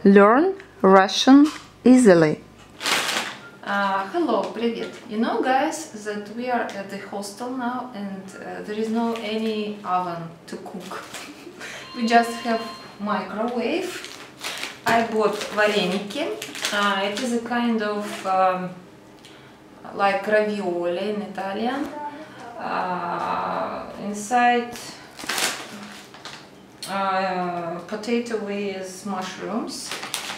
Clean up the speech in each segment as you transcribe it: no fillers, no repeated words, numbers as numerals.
Learn Russian easily. Hello, привет. You know, guys, that we are at the hostel now and there is no any oven to cook. We just have microwave. I bought Vareniki. It is a kind of like ravioli in Italian. Inside potato with mushrooms,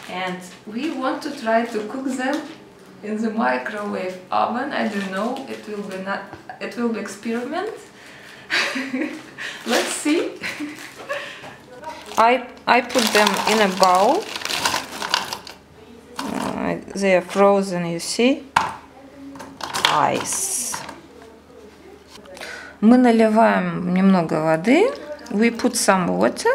and we want to try to cook them in the microwave oven. I don't know, it will be experiment. Let's see. I put them in a bowl. They are frozen, you see. Ice. Мы наливаем немного воды. We put some water.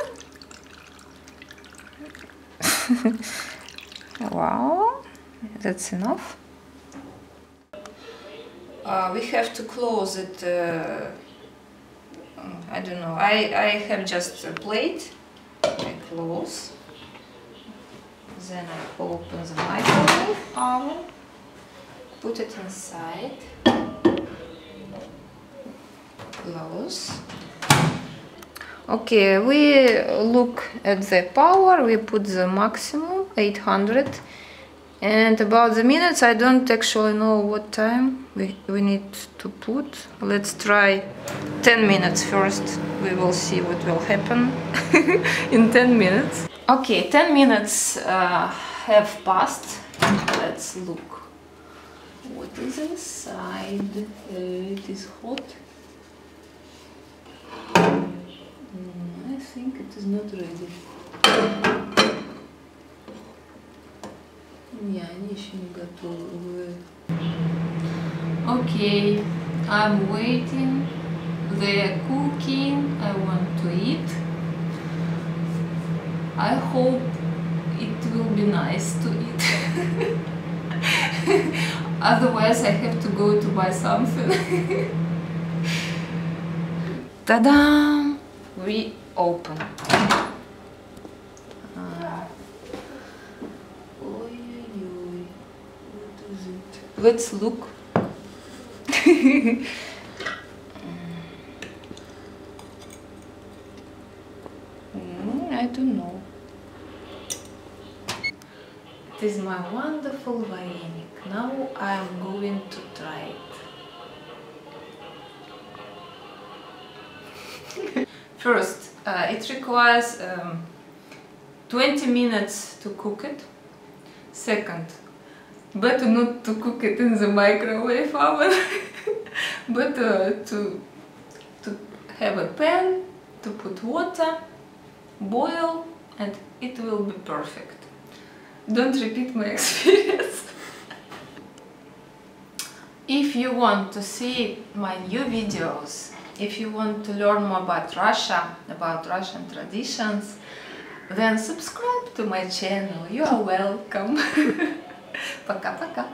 Wow, that's enough. We have to close it. I don't know. I have just a plate. I close. Then I open the microwave oven. Put it inside. Close. Okay, we look at the power. We put the maximum 800, and about the minutes I don't actually know what time we need to put. Let's try 10 minutes first. We will see what will happen in 10 minutes. Okay, 10 minutes have passed. Let's look. What is inside? It is hot. I think it is not ready. Не, они еще не готовы. Okay, I'm waiting. They are cooking. I want to eat. I hope it will be nice to eat. Otherwise I have to go to buy something. Ta-da! We open. What is it? Let's look. I don't know. It is my wonderful varenik. Now I am going to try it. First, it requires 20 minutes to cook it. Second, better not to cook it in the microwave oven. Better to have a pan, to put water, boil, and it will be perfect. Don't repeat my experience. If you want to see my new videos, if you want to learn more about Russia, about Russian traditions, then subscribe to my channel. You are welcome. Пока-пока.